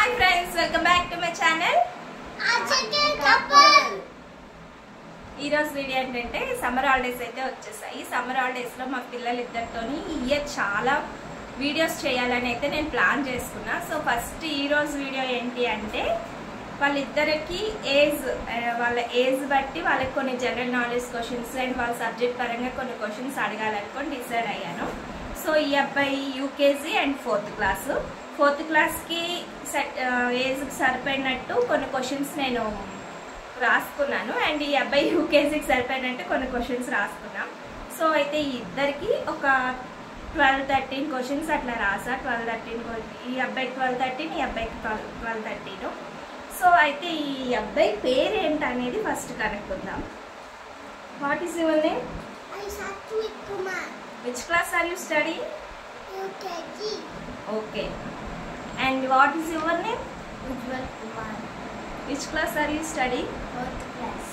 Hi friends, welcome back to my channel. ఈ రోజు video ఏంటంటే సమ్మర్ హాలిడేస్ అయితే వచ్చేసాయి. సమ్మర్ హాలిడేస్ లో మా పిల్లలు ఇద్దరితోని ఈ ఇయర్ చాలా వీడియోస్ చేయాలని అయితే నేను ప్లాన్ చేసుకున్నా. సో ఫస్ట్ ఈ రోజు వీడియో ఏంటి అంటే వాళ్ళిద్దరికి వాళ్ళ ఏజ్ బట్టి వాళ్ళకి కొన్ని జనరల్ నాలెడ్జ్ క్వశ్చన్స్ అండ్ వాళ్ళ సబ్జెక్ట్ పరంగా కొన్ని క్వశ్చన్స్ అడగాలనుకొని డిసైడ్ అయ్యాను. సో ఈ అబ్బాయి యూకేజీ అండ్ ఫోర్త్ క్లాస్కి ఏజ్కి సరిపోయినట్టు కొన్ని క్వశ్చన్స్ నేను రాసుకున్నాను అండ్ ఈ అబ్బాయి యూకేజీకి సరిపోయినట్టు కొన్ని క్వశ్చన్స్ రాసుకున్నాం. సో అయితే ఈ ఇద్దరికి ఒక 12-13 క్వశ్చన్స్ అట్లా రాసా. 12-13 ఈ అబ్బాయికి 12-13 ఈ అబ్బాయికి 12-13. సో అయితే ఈ అబ్బాయి పేరు ఏంటనేది ఫస్ట్ కనుక్కుందాం. What is your name? Which class are you studying? UKG. Okay. And what is your name? Ujjwal Kumar. Which class are you studying? 4th class.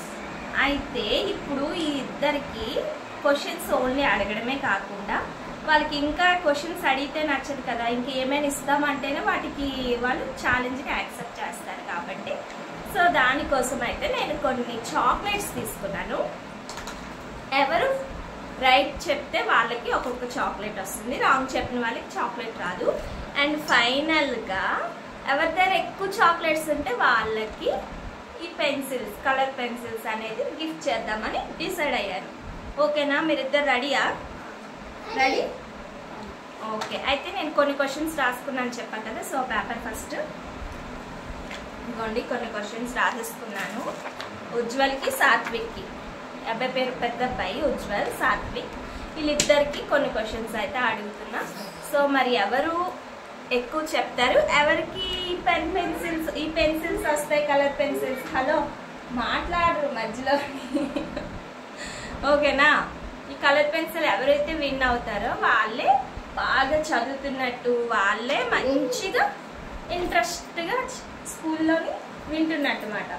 అయితే ఇప్పుడు ఈ ఇద్దరికి క్వశ్చన్స్ ఓన్లీ అడగడమే కాకుండా వాళ్ళకి ఇంకా క్వశ్చన్స్ అడిగితే నచ్చదు కదా, ఇంకేమైనా ఇస్తామంటేనే వాటికి వాళ్ళు ఛాలెంజ్గా యాక్సెప్ట్ చేస్తారు. కాబట్టి సో దానికోసం అయితే నేను కొన్ని చాక్లెట్స్ తీసుకున్నాను. ఎవరు రైట్ చెప్తే వాళ్ళకి ఒక్కొక్క చాక్లెట్ వస్తుంది, రాంగ్ చెప్పిన వాళ్ళకి చాక్లెట్ రాదు. అండ్ ఫైనల్గా ఎవరి దగ్గర ఎక్కువ చాక్లెట్స్ ఉంటే వాళ్ళకి ఈ పెన్సిల్స్, కలర్ పెన్సిల్స్ అనేది గిఫ్ట్ చేద్దామని డిసైడ్ అయ్యారు. ఓకేనా? మీరిద్దరు రెడీయా? రెడీ? ఓకే. అయితే నేను కొన్ని క్వశ్చన్స్ రాసుకున్నాను చెప్పాను కదా. సో పేపర్ ఫస్ట్ ఇదిగోండి, కొన్ని క్వశ్చన్స్ రాసేసుకున్నాను. ఉజ్వల్కి సాత్విక్కి, అబ్బాయి పేరు పెద్ద అబ్బాయి ఉజ్వల్, సాత్విక్, వీళ్ళిద్దరికి కొన్ని క్వశ్చన్స్ అయితే అడుగుతున్నా. సో మరి ఎవరు ఎక్కువ చెప్తారు, ఎవరికి ఈ పెన్సిల్స్ వస్తాయి, కలర్ పెన్సిల్స్. హలో, మాట్లాడరు మధ్యలో. ఓకేనా? ఈ కలర్ పెన్సిల్ ఎవరైతే విన్ అవుతారో వాళ్ళే బాగా చదువుతున్నట్టు, వాళ్ళే మంచిగా ఇంట్రెస్ట్గా స్కూల్లోని వింటున్నట్టు మాట.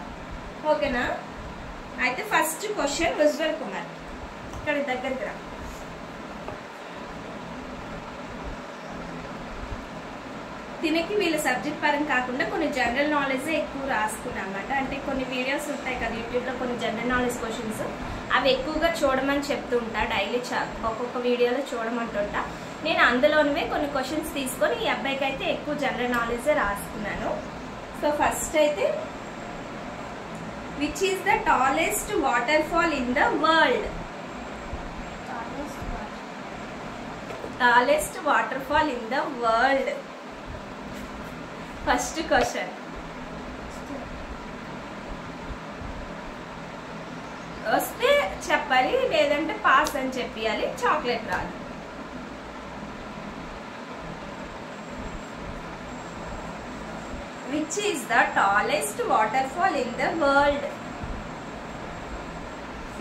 ఓకేనా? అయితే ఫస్ట్ క్వశ్చన్ ఉజ్వల్ కుమార్, ఇక్కడ దగ్గరికి రా. దీనికి వీళ్ళ సబ్జెక్ట్ పరంగా కాకుండా కొన్ని జనరల్ నాలెడ్జే ఎక్కువ రాసుకున్నా అనమాట. అంటే కొన్ని వీడియోస్ ఉంటాయి కదా యూట్యూబ్లో, కొన్ని జనరల్ నాలెడ్జ్ క్వశ్చన్స్, అవి ఎక్కువగా చూడమని చెప్తూ ఉంటా. డైలీ ఒక్కొక్క వీడియోలో చూడమంటుంటా. నేను అందులోనే కొన్ని క్వశ్చన్స్ తీసుకొని ఈ అబ్బాయికి అయితే ఎక్కువ జనరల్ నాలెడ్జే రాసుకున్నాను. సో ఫస్ట్ అయితే, which is the tallest waterfall in the world? Tallest waterfall in the world. First question. వస్తే చెప్పాలి, లేదంటే పాస్ అని చెప్పాలి, చాక్లెట్ రాదు. Which is the tallest waterfall in the world?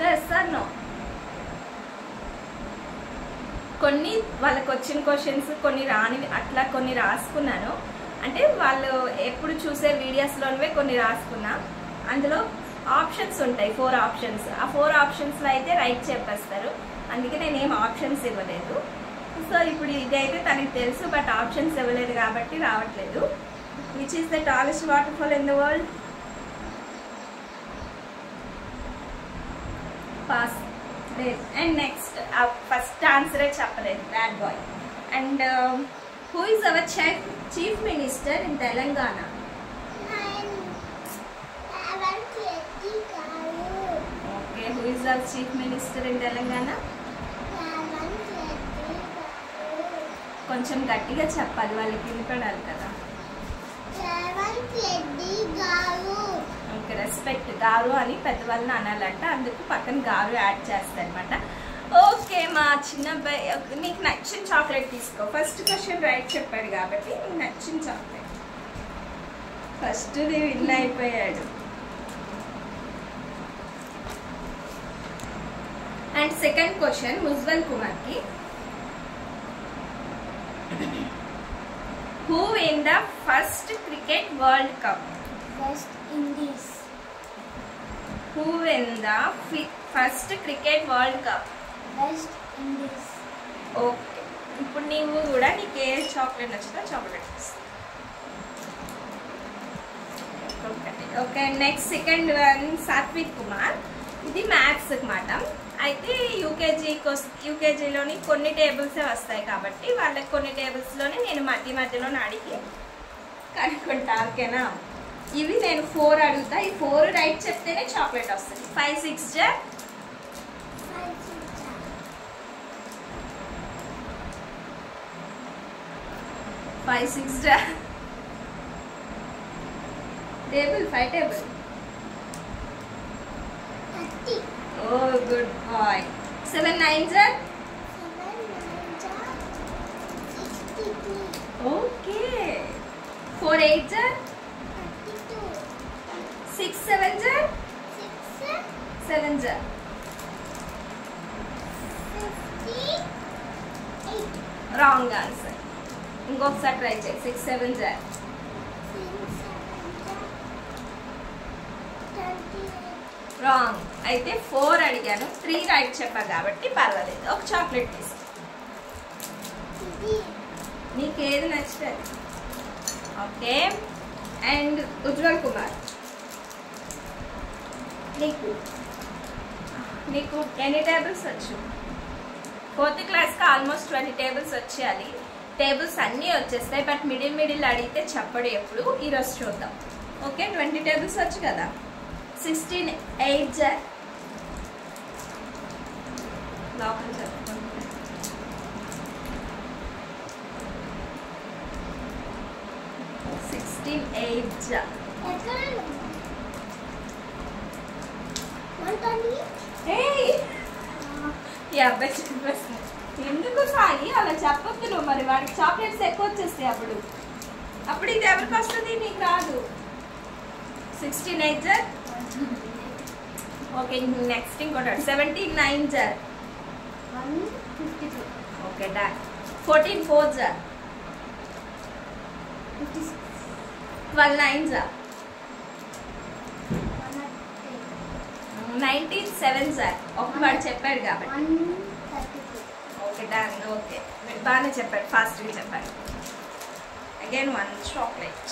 Yes or no? కొన్ని వాళ్ళకి వచ్చిన క్వశ్చన్స్, కొన్ని రాని, అట్లా కొన్ని రాసుకున్నాను. అంటే వాళ్ళు ఎప్పుడు చూసే వీడియోస్లోనే కొన్ని రాసుకున్నా. అందులో ఆప్షన్స్ ఉంటాయి, 4 ఆప్షన్స్. ఆ 4 ఆప్షన్స్లో అయితే రైట్ చెప్పేస్తారు. అందుకే నేను ఏం ఆప్షన్స్ ఇవ్వలేదు. సో ఇప్పుడు ఇదైతే తనకి తెలుసు, బట్ ఆప్షన్స్ ఇవ్వలేదు కాబట్టి రావట్లేదు. Which is the tallest waterfall in the world? Pass. And next, first answer I chapaled, bad boy. And who is our chief minister in Telangana? Okay, who is our chief minister in Telangana? కొంచెం గట్టిగా చెప్పాలి, వాళ్ళకి వినపడాలి కదా. Respect, గారు అని పెద్దవాళ్ళని అనాలంట, అందుకు పక్కన గారు యాడ్ చేస్తారనమాట. ఓకే, మా చిన్న అబ్బాయి, నీకు నచ్చిన చాక్లెట్ తీసుకో. ఫస్ట్ క్వశ్చన్ రైట్ చెప్పాడు కాబట్టి నీకు నచ్చిన చాక్లెట్. ఫస్ట్ విన్ అయిపోయాడు. అండ్ సెకండ్ క్వశ్చన్ ఉజ్వల్ కుమార్కి, who win the first cricket world cup? West Indies. Who win the first cricket world cup? West Indies. Okay. ఇప్పుడు నీవు కూడా నీకు ఏ చాక్లెట్ నచ్చుతా chocolate. Okay next second one Satvik Kumar. ఇది maths అన్నమాట. అయితే యూకేజీలోని కొన్ని టేబుల్సే వస్తాయి కాబట్టి వాళ్ళకి కొన్ని టేబుల్స్లోనే నేను మధ్యలో అడిగి కనుక్కుంటా. ఓకేనా? ఇవి నేను 4 అడుగుతా. ఈ 4 రైట్ చెప్తేనే చాక్లెట్ వస్తుంది. 5 6 జా 5 6 జా table 5 table. Oh, good boy. 7 9 jar. Okay. 4 8 jar. 6 7 jar. 7 jar. 58. Wrong answer. ఇంకొకసారి ట్రై చేయి. 6 7 jar. 28. రాంగ్. అయితే 4 అడిగాను, 3 రైట్ చెప్పా కాబట్టి పర్వాలేదు. ఒక చాక్లెట్ తీసుకో. నీకు ఏది నచ్చుతుంది. ఓకే. అండ్ ఉజ్వల్ కుమార్, నీకు ఎన్ని టేబుల్స్ వచ్చు? 4th క్లాస్కి ఆల్మోస్ట్ 20 టేబుల్స్ వచ్చేయాలి. టేబుల్స్ అన్నీ వచ్చేస్తాయి, బట్ మిడిల్ అడిగితే చెప్పడు ఎప్పుడు. ఈరోజు చూద్దాం. ఓకే, 20 టేబుల్స్ వచ్చు కదా. 16 8 జర్. లోపల చెప్పుకుంటా. 16 8 జర్. ఈ అబ్బాయి చెప్పేస్తుంది. ఎందుకు సాయి అలా చెప్పొద్దు నువ్వు. మరి వాడికి చాక్లెట్స్ ఎక్కువ వచ్చేస్తాయి. అప్పుడు ఇది ఎవరికి వస్తుంది? నీకు రాదు. 16 8 జర్. ఓకే, నెక్స్ట్ ఇంకోటి 17 9 జర్. 152. Okay done. 14 4 జర్. 56. 12 9 జర్. 103. 19 7 జర్. ఒక వాడు చెప్పాడు కాబట్టి. 132. Okay done. ఓకే, బాగానే చెప్పాడు, ఫాస్ట్గా చెప్పాడు. Again 1 chocolate.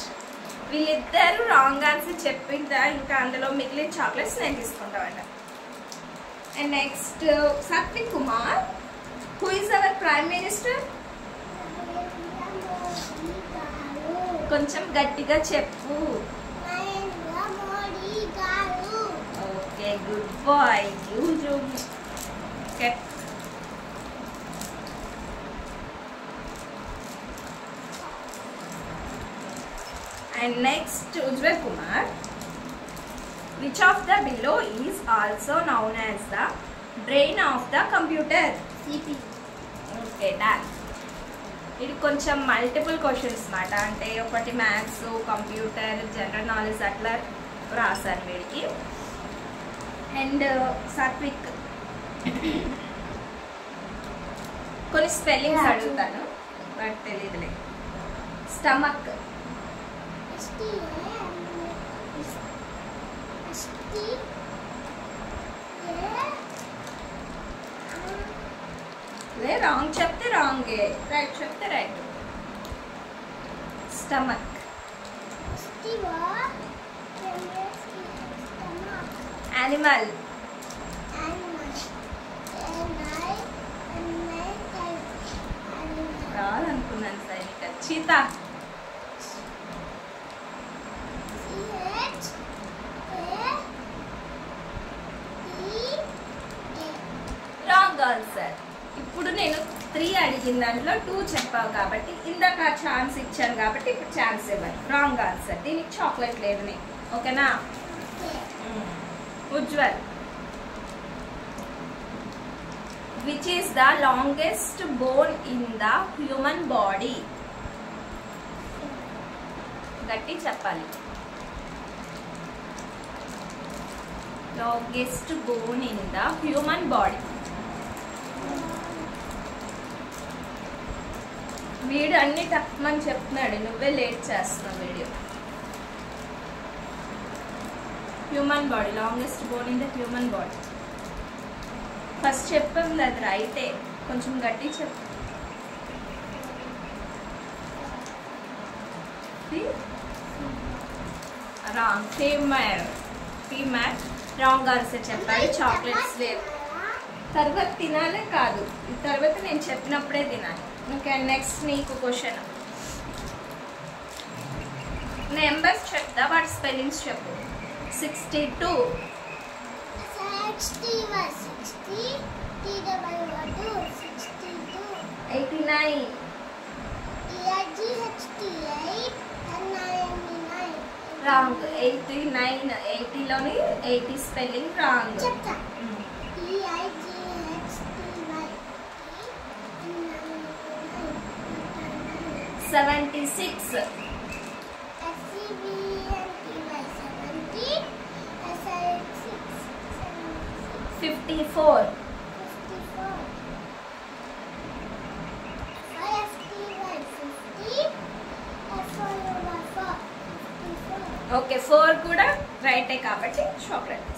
వీళ్ళిద్దరు రాంగ్ ఆన్సర్ చెప్పిందా ఇంకా అందులో మిగిలిన చాక్లెట్స్ నేను తీసుకుంటామంట. And next Satvik Kumar, who is our prime minister? కొంచెం గట్టిగా చెప్పు. Okay, good boy. Okay, and next Ujjwal Kumar, which of the below is also known as the brain of the computer? CPU. Okay, done. ఇది కొంచెం multiple questions మాట. అంటే ఒకటి maths, computer, general knowledge అట్లా రాశాను వీడికి. అండ్ సాత్విక్ కొన్ని spellings అడుగుతాను, బట్ తెలియదులే. స్టమక్. రాంగ్ చెప్తే రాంగే, రైట్ చెప్తే రైట్. స్టమక్. యానిమల్. రాదనుకున్నాను సైనిక. చీతా. Wrong answer. ఇప్పుడు నేను 3 అడిగిన దాంట్లో 2 చెప్పావు కాబట్టి ఇందాక ఛాన్స్ ఇచ్చాను కాబట్టి ఇప్పుడు ఛాన్స్ ఇవ్వాలి. Wrong answer. దీనికి చాక్లెట్ లేదు నీకు. ఓకేనా? Ujjwal, which is the longest bone in the human body? గట్టి చెప్పాలి. Longest bone in the human body. వీడు అన్ని తప్పమని చెప్తున్నాడు, నువ్వే లేట్ చేస్తున్నావు video. Human body, longest bone in the human body. First చెప్పండి అది రైటే, కొంచెం గట్టి చెప్పు. రాంగ్. ఫీమర్ రాంగ్ ఆన్సర్ చెప్పాడు. చాక్లెట్స్ లేవు. తర్వాత తినాలే కాదు, తర్వాత నేను చెప్పినప్పుడే తినాలి. ఓకే, నెక్స్ట్ నీకు క్వశ్చన్. నెంబర్స్ చెప్తా, వాటి స్పెల్లింగ్స్ చెప్పు. 62 89 రాంగ్. 89 80లోని 80 spelling wrong. 76 54 ఓకే, 4 కూడా రైటే కాబట్టి చాక్లెట్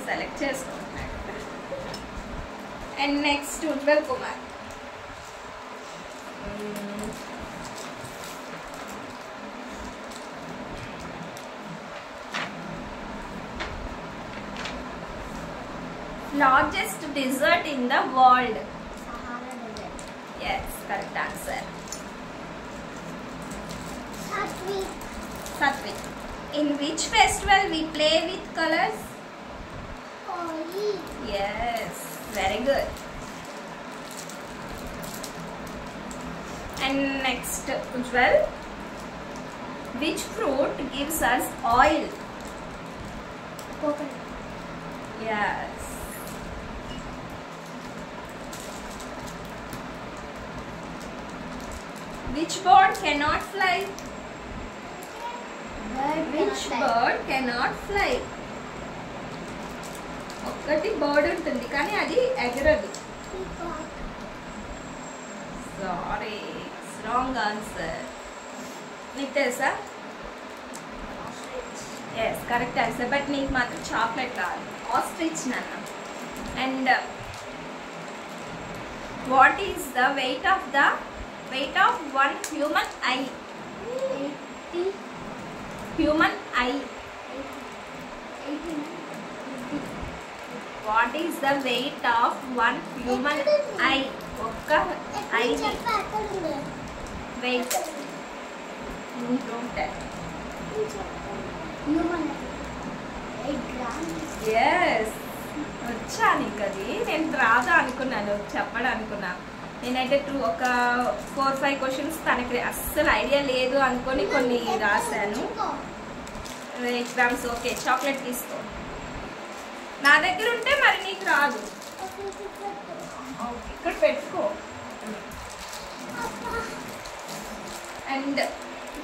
సెలెక్ట్ చేసుకుంటున్నాడు. And next Ujjwal Kumar. Largest desert in the world. Sahara Desert. Yes, correct answer. Satwik. Satvik. In which festival we play with colors? Holi. Yes, very good. And next, Ujjwal. Which fruit gives us oil? Coconut. Yes. Which bird cannot fly? Which bird cannot fly? ఒక్కటి bird ఉంటుంది కానీ అది ఎగరదు. Peacock. Sorry, wrong answer. నీకు తెలుసా? Ostrich. Yes, correct answer. But నీకు మాత్రం chocolate కావాలి. ఆస్ట్రిచ్ నాన్న. And what is the weight of one human eye? 80. Human eye. 89. What is the weight of one human eye? ఒక్క ఐది వెయిట్. ఎస్, వచ్చా నీకు అది? నేను రాదా అనుకున్నాను, చెప్పడం అనుకున్నా. నేనైతే ఒక 4-5 క్వశ్చన్స్ తనకి అస్సలు ఐడియా లేదు అనుకొని కొన్ని రాశాను ఎగ్జామ్స్. ఓకే, చాక్లెట్ తీసుకో. నా దగ్గర ఉంటే మరి నీకు రాదు. ఇక్కడ పెట్టుకో. అండ్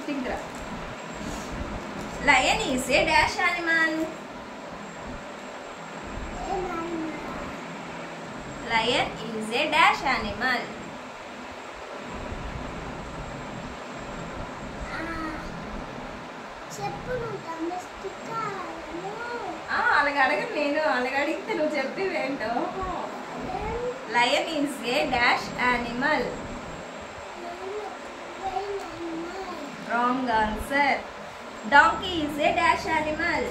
తింగ్రా. Lion is a dash animal. Lion is a dash animal. అలాగ అడగను నేను, అలాగ అడిగితే నువ్వు చెప్పేవేంటో. Lion is a dash animal. Wrong answer. Donkey is a dash animal.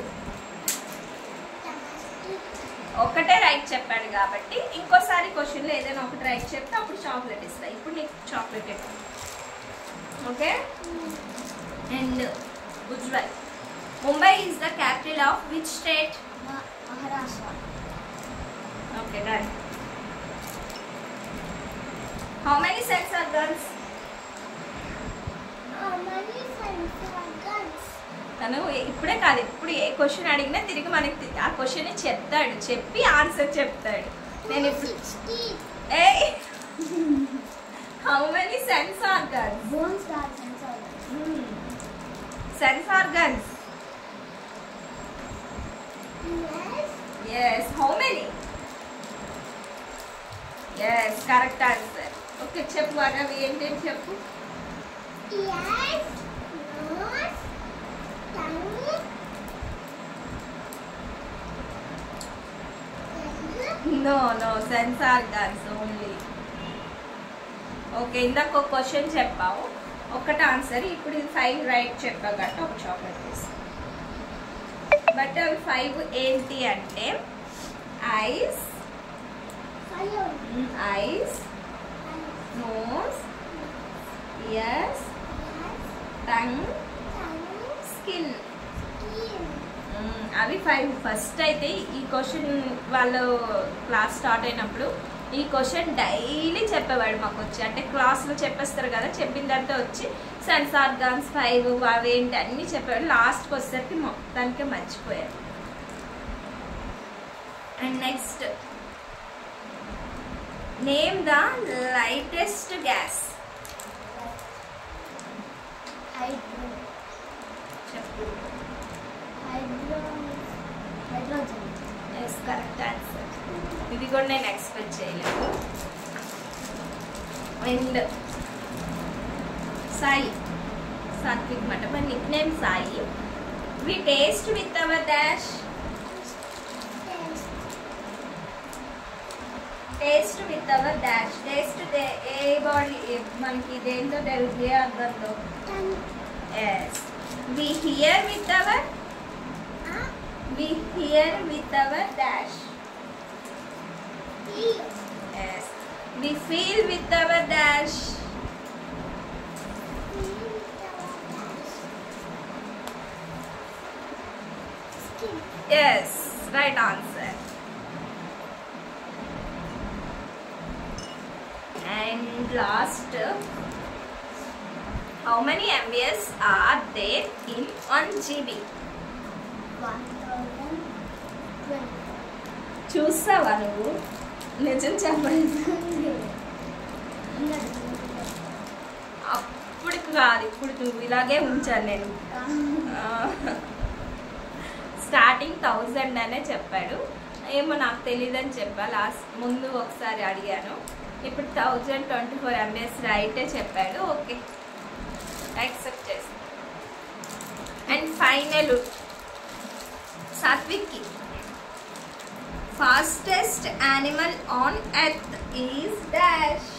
ఒక్కటే రైట్ చెప్పాడు కాబట్టి ఇంకోసారి క్వశ్చన్లో ఏదైనా ఒకటి రైట్ చెప్తే అప్పుడు చాక్లెట్ ఇస్తా. ఇప్పుడు నీకు చాక్లెట్ ఇవ్వండి. Okay. And Ujjwal, Mumbai is the capital of which state? Maharashtra. Okay, done. How many sense organs? తను ఇప్పుడే కాదు, ఇప్పుడు ఏ క్వశ్చన్ అడిగినా తిరిగి మనకి ఆ క్వశ్చన్ చెప్తాడు, చెప్పి ఆన్సర్ చెప్తాడు. నేను ఇప్పుడు ఏ how many sense organs? Sense organs. Yes, how many? Yes, correct answer. Okay, చెప్పు అవి ఏంటంటే చెప్పు. No, sense organs only. Okay, ఇందాక ఒక క్వశ్చన్ చెప్పావు, ఒకటి ఆన్సర్. ఇప్పుడు ఇది 5 రైట్ చెప్పావు కాబట్టి ఒక చాక్లెట్ తీసుకో. బట్ అవి 5 ఏంటి అంటే eyes, nose, ears, tongue, skin. అవి 5. ఫస్ట్ అయితే ఈ క్వశ్చన్ వాళ్ళు క్లాస్ స్టార్ట్ అయినప్పుడు ఈ క్వశ్చన్ డైలీ చెప్పేవాడు మాకు వచ్చి, అంటే క్లాస్లో చెప్పేస్తారు కదా, చెప్పిన తర్వాత వచ్చి సెన్స్ ఆర్గాన్స్ 5 అవేంటి అన్నీ చెప్పేవాడు. లాస్ట్కి వచ్చేసరికి మొత్తానికే మర్చిపోయారు. And next, name the lightest gas. చెప్పు. Yes, correct answer. ఇది కూడా నేను ఎక్స్పెక్ట్ చేయలేదు. అండ్ సాయి, సాత్విక్ మాట, మరి nick name Sai. We taste with our dash. Taste with our dash. Taste ఏ బాడీ మనకి దేంతో తెలుగు అర్థంతో. Yes. We hear with our dash. Yes. We feel with our dash. Yes, right answer. And last, how many MBs are there in 1 GB? 1020. చూసావా నువ్వు? నిజం చెప్పలేదు. అప్పుడు కాదు, ఇప్పుడు నువ్వు ఇలాగే ఉంచాను నేను. స్టార్టింగ్ 1000 అనే చెప్పాడు. ఏమో నాకు తెలియదని చెప్పా. ముందు ఒకసారి అడిగాను. ఇప్పుడు 1024 MBs రైటే చెప్పాడు. ఓకే, యాక్సెప్ట్ చేస్తాను. అండ్ ఫైనల్ సాత్విక్కి, fastest animal on earth is dash.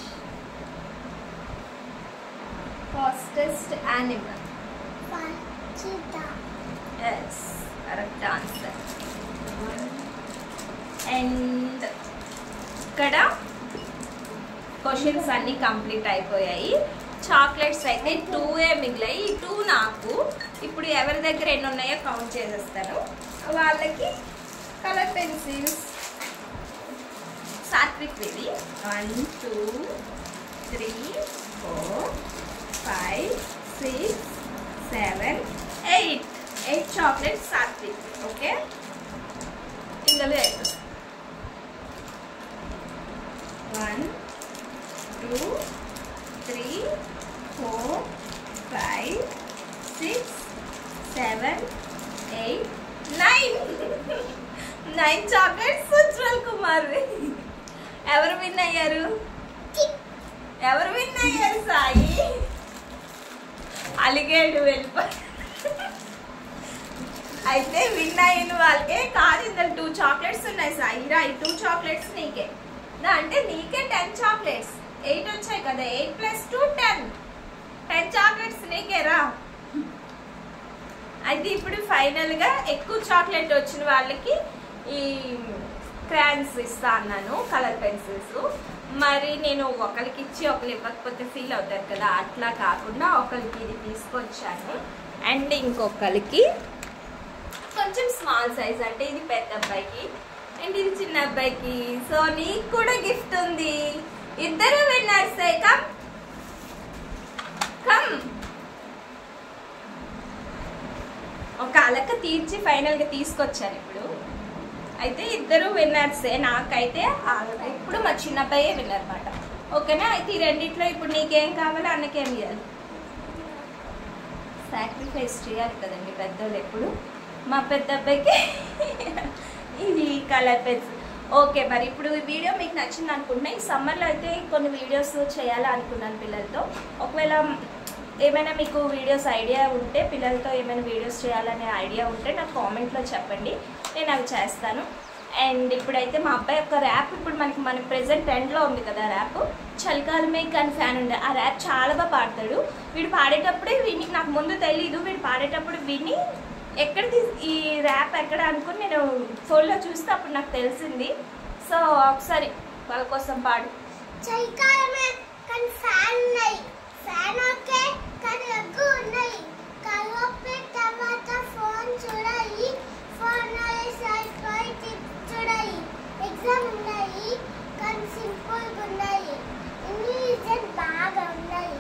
Fastest animal. Yes, correct answer. And ఇక్కడ క్వశ్చన్స్ అన్నీ కంప్లీట్ అయిపోయాయి. చాక్లెట్స్ అయితే 2 మిగిలాయి. ఈ 2 నాకు. ఇప్పుడు ఎవరి దగ్గర ఎన్ని ఉన్నాయో కౌంట్ చేసేస్తాను. వాళ్ళకి కలర్ పెన్సిల్స్. సాత్విక్ ఇది 1 2 3 4 5 6 7 8 చాక్లెట్స్ సాత్విక్. ఓకే, ఇందులో 1 2 3 4 5 6 7 8 9 చాక్లెట్స్ ఉజ్వల్ కుమార్. ఎవరు విన్ అయ్యారు? సాయి. అలిగేడు వెళ్ళిపోయి. అయితే విన్ అయిన వాళ్ళకే కాదు, ఇందులో 2 చాక్లెట్స్ ఉన్నాయి సాయి. రా, ఈ 2 చాక్లెట్స్ నీకే. అంటే నీకే 10 చాక్లెట్స్. 8 వచ్చాయి కదా, 8 + 2 10 చాక్లెట్స్ నీకే. రా. అయితే ఇప్పుడు ఫైనల్గా ఎక్కువ చాక్లెట్ వచ్చిన వాళ్ళకి ఈ క్రాన్స్ ఇస్తా అన్నాను, కలర్ పెన్సిల్స్. మరి నేను ఒకరికి ఇచ్చి ఒకరు ఇవ్వకపోతే ఫీల్ అవుతారు కదా, అట్లా కాకుండా ఒకరికి ఇది తీసుకొచ్చాను. అండ్ ఇంకొకరికి కొంచెం స్మాల్ సైజ్, అంటే ఇది పెద్ద అబ్బాయికి అండ్ ఇది చిన్న అబ్బాయికి. సో నీకు కూడా గిఫ్ట్ ఉంది. ఇద్దరు విన్నర్స్. కమ్ ఒక అలక తీర్చి ఫైనల్గా తీసుకొచ్చాను ఇప్పుడు. అయితే ఇద్దరు విన్నర్సే. నాకైతే ఇప్పుడు మా చిన్న అబ్బాయే విన్నర్ అనమాట. ఓకేనా? అయితే ఈ రెండిట్లో ఇప్పుడు నీకేం కావాలో అన్నకేం ఇవ్వాలి. సాక్రిఫైస్ చేయాలి కదండి పెద్దోళ్ళు ఎప్పుడు. మా పెద్ద అబ్బాయికి ఇది కలర్ పెన్సిల్. ఓకే, మరి ఇప్పుడు ఈ వీడియో మీకు నచ్చింది అనుకుంటున్నా. ఈ సమ్మర్లో అయితే కొన్ని వీడియోస్ చేయాలనుకున్నాను పిల్లలతో. ఒకవేళ ఏమైనా మీకు వీడియోస్ ఐడియా ఉంటే, పిల్లలతో ఏమైనా వీడియోస్ చేయాలనే ఐడియా ఉంటే నాకు కామెంట్లో చెప్పండి, నేను అవి చేస్తాను. అండ్ ఇప్పుడైతే మా అబ్బాయి యొక్క ర్యాప్ ఇప్పుడు మన ప్రెజెంట్ ట్రెండ్లో ఉంది కదా ర్యాప్, చలికాలమే కానీ ఫ్యాన్ ఉండే ఆ ర్యాప్ చాలా బాగా పాడతాడు. వీడు పాడేటప్పుడే విని, నాకు ముందు తెలీదు, వీడు పాడేటప్పుడు విని ఎక్కడ ఈ ర్యాప్ ఎక్కడ అనుకుని నేను ఫోన్లో చూస్తే అప్పుడు నాకు తెలిసింది. సో ఒకసారి వాళ్ళ కోసం పాడు. చలికాలమే కానీ ఫ్యాన్ ఉన్నాయి, ఫ్యాన్ ఓకే కానీ ఎక్కువ ఉన్నాయి. కల్లోపే టమాటా ఫోన్ చూడాలి, ఫోన్ సైఫై టిప్స్ చూడాలి. ఎగ్జామ్ ఉన్నాయి కానీ సింపుల్గా ఉన్నాయి. ఇంగ్లీష్ బాగా ఉన్నాయి.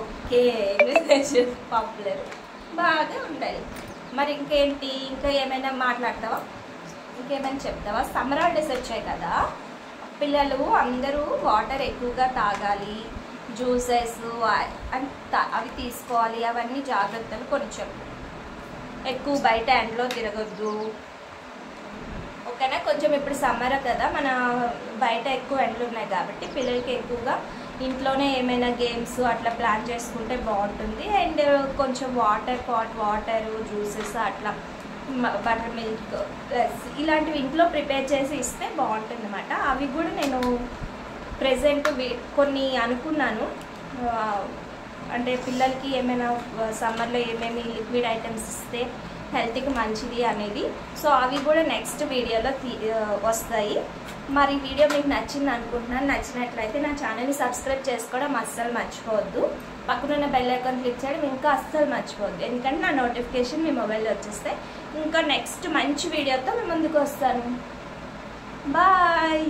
ఓకే, ఇంగ్లీష్ పాపులర్ బాగా ఉండాలి. మరి ఇంకేంటి, ఇంకా ఏమైనా మాట్లాడతావా, ఇంకేమైనా చెప్తావా? సమ్మర్ హాలిడేస్ వచ్చాయి కదా, పిల్లలు అందరూ వాటర్ ఎక్కువగా తాగాలి, జ్యూసెస్ అవి తీసుకోవాలి, అవన్నీ జాగ్రత్తలు కొంచెం. ఎక్కువ బయట ఎండలో తిరగొద్దు, ఓకేనా? కొంచెం ఇప్పుడు సమ్మర్ కదా, మన బయట ఎక్కువ ఎండలు ఉన్నాయి కాబట్టి పిల్లలకి ఎక్కువగా ఇంట్లోనే ఏమైనా గేమ్స్ అట్లా ప్లాన్ చేసుకుంటే బాగుంటుంది. అండ్ కొంచెం వాటర్ జ్యూసెస్ అట్లా బటర్ మిల్క్ ఇలాంటివి ఇంట్లో ప్రిపేర్ చేసి ఇస్తే బాగుంటుంది అన్నమాట. అవి కూడా నేను ప్రెజెంట్ కొన్ని అనుకున్నాను, అంటే పిల్లలకి ఏమైనా సమ్మర్లో ఏమేమి లిక్విడ్ ఐటమ్స్ ఇస్తే హెల్త్కి మంచిది అనేది. సో అవి కూడా నెక్స్ట్ వీడియోలో వస్తాయి. మరి వీడియో మీకు నచ్చింది అనుకుంటున్నాను. నచ్చినట్లయితే నా ఛానల్ని సబ్స్క్రైబ్ చేసుకోవడం అస్సలు మర్చిపోవద్దు. పక్కనున్న బెల్ ఐకాన్ క్లిక్ చేయడం ఇంకా అస్సలు మర్చిపోవద్దు, ఎందుకంటే నా నోటిఫికేషన్ మీ మొబైల్లో వచ్చేస్తాయి. ఇంకా నెక్స్ట్ మంచి వీడియోతో మీ ముందుకు వస్తాను. బాయ్.